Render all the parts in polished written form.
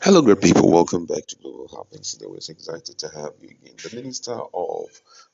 Hello, great people. Welcome back to Global Happenings. Today, we're so excited to have you again. The Minister of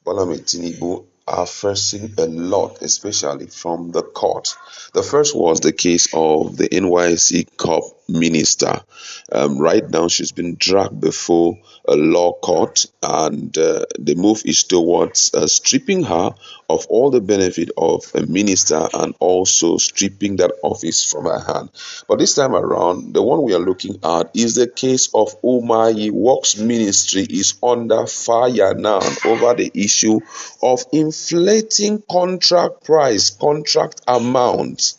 Balame Tinubu are facing a lot, especially from the court. The first was the case of the NYC Cup minister. Right now, she's been dragged before a law court, and the move is towards stripping her of all the benefit of a minister and also stripping that office from her hand. But this time around, the one we are looking at is the case of Umahi. Works Ministry is under fire now over the issue of inflating contract price, contract amount.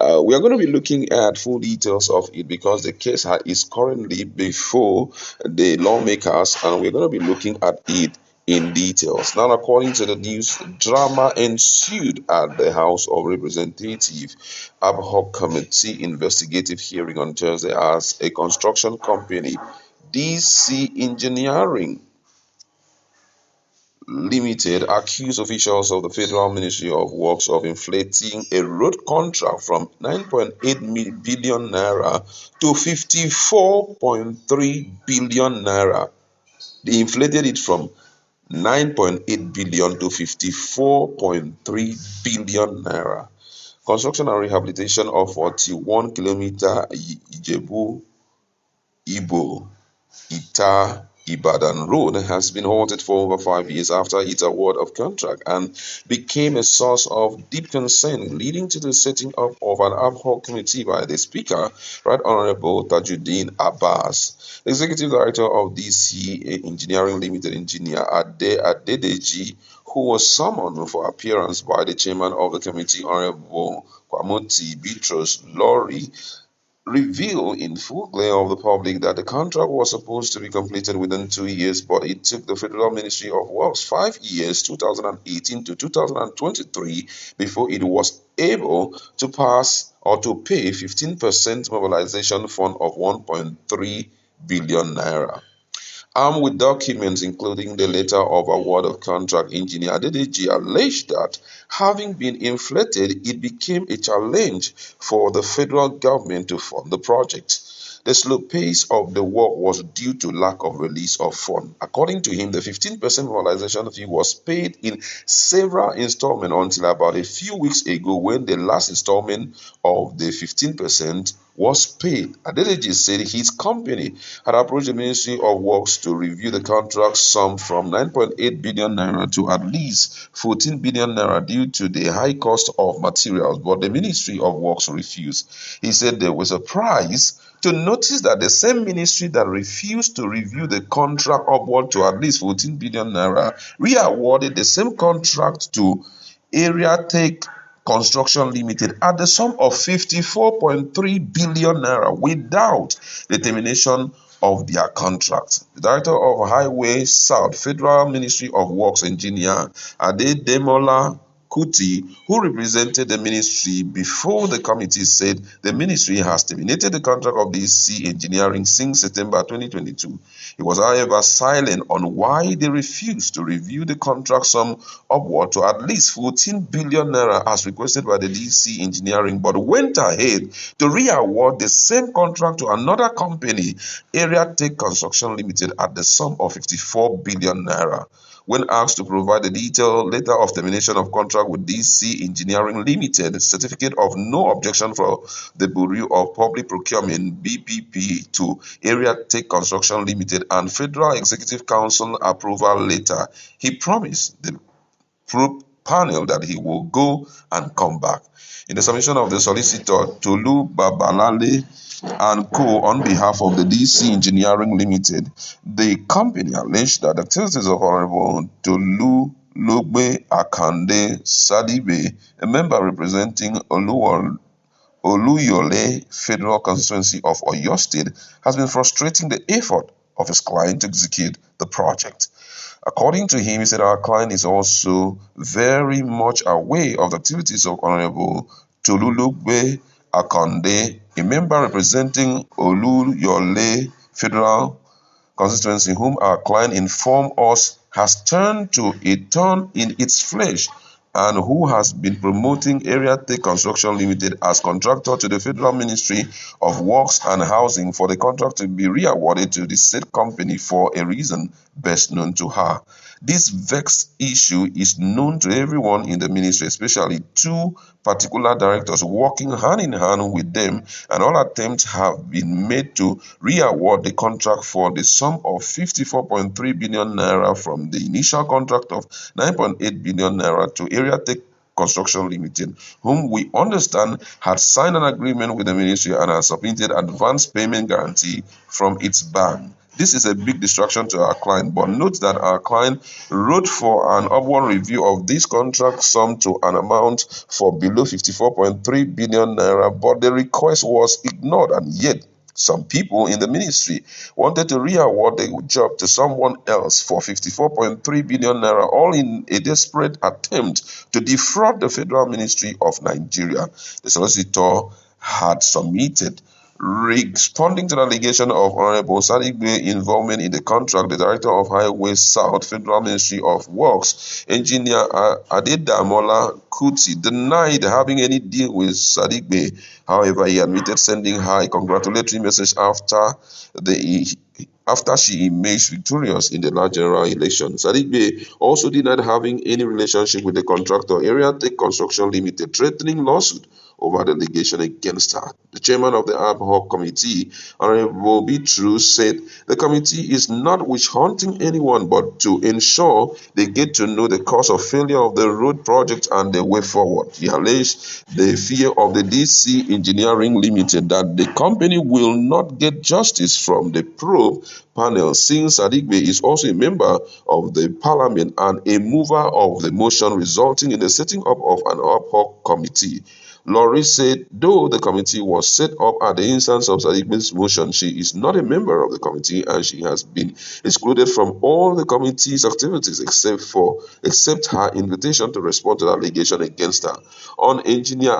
We are going to be looking at full details of it because the case is currently before the lawmakers, and we're going to be looking at it in details. Now, according to the news, drama ensued at the House of Representatives ad hoc committee investigative hearing on Thursday as a construction company, DC Engineering Limited, accused officials of the Federal Ministry of Works of inflating a road contract from 9.8 billion naira to 54.3 billion naira. They inflated it from 9.8 billion to 54.3 billion naira. Construction and rehabilitation of 41-kilometer Ijebu Ibo Ita Ibadan Road has been halted for over 5 years after its award of contract and became a source of deep concern, leading to the setting up of an ad hoc committee by the Speaker, Right Honorable Tajuddin Abbas. The Executive Director of DC Engineering Limited, Engineer Adedeji, who was summoned for appearance by the Chairman of the Committee, Honorable Kwamoti Bitrus Lorry, revealed in full glare of the public that the contract was supposed to be completed within 2 years, but it took the Federal Ministry of Works 5 years, 2018 to 2023, before it was able to pass or to pay 15% mobilization fund of 1.3 billion naira. Armed with documents including the letter of award of contract, Engineer Adedeji alleged that, having been inflated, it became a challenge for the federal government to fund the project. The slow pace of the work was due to lack of release of funds. According to him, the 15% mobilization fee was paid in several installments until about a few weeks ago, when the last installment of the 15% was paid. Adedeji said his company had approached the Ministry of Works to review the contract sum from 9.8 billion naira to at least 14 billion naira due to the high cost of materials, but the Ministry of Works refused. He said they were surprised to notice that the same ministry that refused to review the contract upward to at least 14 billion naira re-awarded the same contract to Area Tech Construction Limited at the sum of 54.3 billion naira without the termination of their contract. The Director of Highway South, Federal Ministry of Works, Engineer Adedemola Kuti, who represented the ministry before the committee, said the ministry has terminated the contract of DC Engineering since September 2022. He was, however, silent on why they refused to review the contract sum upward to at least 14 billion naira as requested by the DC Engineering, but went ahead to re-award the same contract to another company, Area Tech Construction Limited, at the sum of 54 billion naira. When asked to provide the detailed letter of termination of contract with DC Engineering Limited, certificate of no objection for the Bureau of Public Procurement (BPP) to Area Tech Construction Limited, and Federal Executive Council approval letter, he promised the panel that he will go and come back. In the submission of the solicitor, Tolu Babalale and Co. on behalf of the DC Engineering Limited, the company alleged that the activities of Honorable Tolu Logbe Akande Sadibe, a member representing Oluyole Federal Constituency of Oyo State, has been frustrating the effort of his client to execute the project. According to him, he said our client is also very much aware of the activities of Honorable Tolulogbe Akande, a member representing Oluyole Federal Constituency, whom our client informed us has turned to a thorn in its flesh and who has been promoting Area Tech Construction Limited as contractor to the Federal Ministry of Works and Housing for the contract to be re-awarded to the said company for a reason best known to her. This vexed issue is known to everyone in the ministry, especially two particular directors working hand in hand with them, and all attempts have been made to re-award the contract for the sum of 54.3 billion naira from the initial contract of 9.8 billion naira to Area Tech Construction Limited, whom we understand had signed an agreement with the ministry and has submitted advance payment guarantee from its bank. This is a big distraction to our client, but note that our client wrote for an upward review of this contract sum to an amount for below 54.3 billion naira, but the request was ignored, and yet some people in the ministry wanted to re-award the job to someone else for 54.3 billion naira, all in a desperate attempt to defraud the Federal Ministry of Nigeria. The solicitor had submitted. Responding to the allegation of Honorable Sadigbe's involvement in the contract, the Director of Highway South, Federal Ministry of Works, Engineer Adedamola Kuti, denied having any deal with Sadigbe. However, he admitted sending her a congratulatory message after she emerged victorious in the last general election. Sadigbe also denied having any relationship with the contractor Area Tech Construction Limited, threatening lawsuit over the allegation against her. The chairman of the ad hoc committee, Honorable True, said the committee is not witch hunting anyone, but to ensure they get to know the cause of failure of the road project and the way forward. He alleged the fear of the DC Engineering Limited that the company will not get justice from the probe panel, since Sadigbe is also a member of the parliament and a mover of the motion resulting in the setting up of an ad hoc committee. Laurie said, though the committee was set up at the instance of Sadigbe's motion, she is not a member of the committee and she has been excluded from all the committee's activities except her invitation to respond to the allegation against her. On Engineer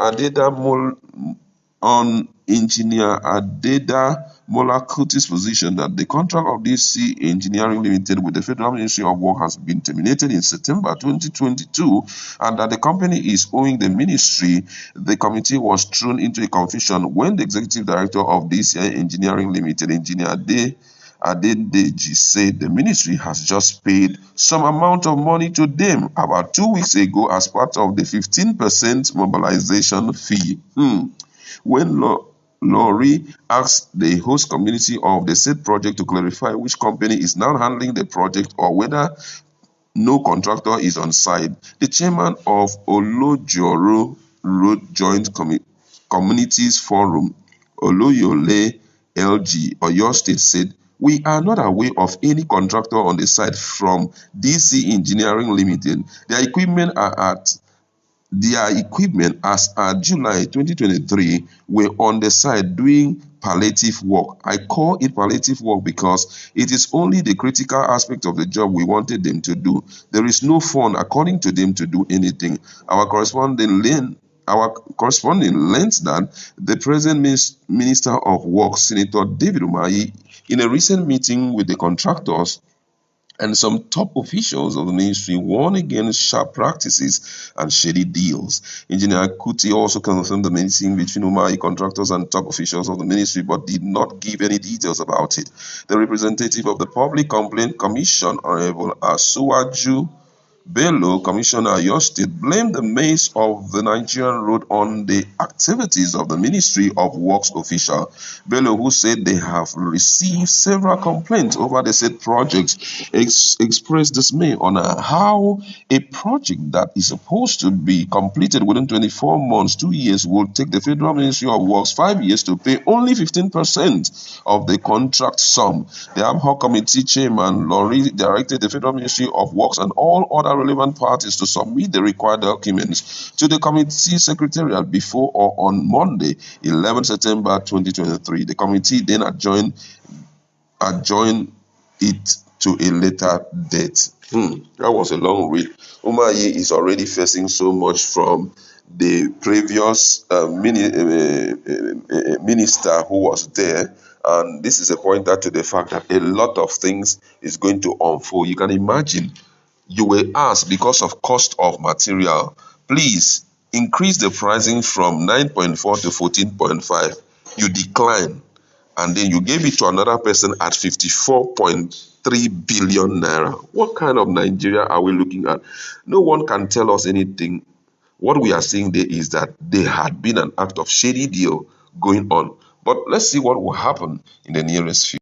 Adeda Molakuti's position that the contract of DC Engineering Limited with the Federal Ministry of Work has been terminated in September 2022 and that the company is owing the ministry, the committee was thrown into a confusion when the executive director of DC Engineering Limited, Engineer Adedeji, said the ministry has just paid some amount of money to them about 2 weeks ago as part of the 15% mobilization fee. When Laurie asked the host community of the said project to clarify which company is now handling the project or whether no contractor is on site, the chairman of Olojoro Road Joint Communities Forum, Oloyole LG, Oyo State, said, "We are not aware of any contractor on the site from DC Engineering Limited. Their equipment as at July 2023 were on the site doing palliative work. I call it palliative work because it is only the critical aspect of the job we wanted them to do. There is no fund, according to them, to do anything." Our correspondent learned that the present Minister of Works, Senator David Umahi, in a recent meeting with the contractors and some top officials of the ministry, warn against sharp practices and shady deals. Engineer Kuti also confirmed the meeting between Umahi contractors and top officials of the ministry, but did not give any details about it. The representative of the Public Complaint Commission, Honorable Asuwaju Bello, Commissioner Oyo State, blamed the maze of the Nigerian road on the activities of the Ministry of Works official. Bello, who said they have received several complaints over the said project, expressed dismay on how a project that is supposed to be completed within 24 months, 2 years, will take the Federal Ministry of Works 5 years to pay only 15% of the contract sum. The ad hoc committee chairman, Laurie, directed the Federal Ministry of Works and all other relevant parties to submit the required documents to the committee secretariat before or on Monday, 11 September 2023. The committee then adjourned it to a later date. That was a long read. Umahi is already facing so much from the previous minister who was there, and this is a pointer to the fact that a lot of things is going to unfold. You can imagine You were asked because of cost of material, please increase the pricing from 9.4 to 14.5. You decline, and then you gave it to another person at 54.3 billion naira. What kind of Nigeria are we looking at? No one can tell us anything. What we are seeing there is that there had been an act of shady deal going on. But let's see what will happen in the nearest future.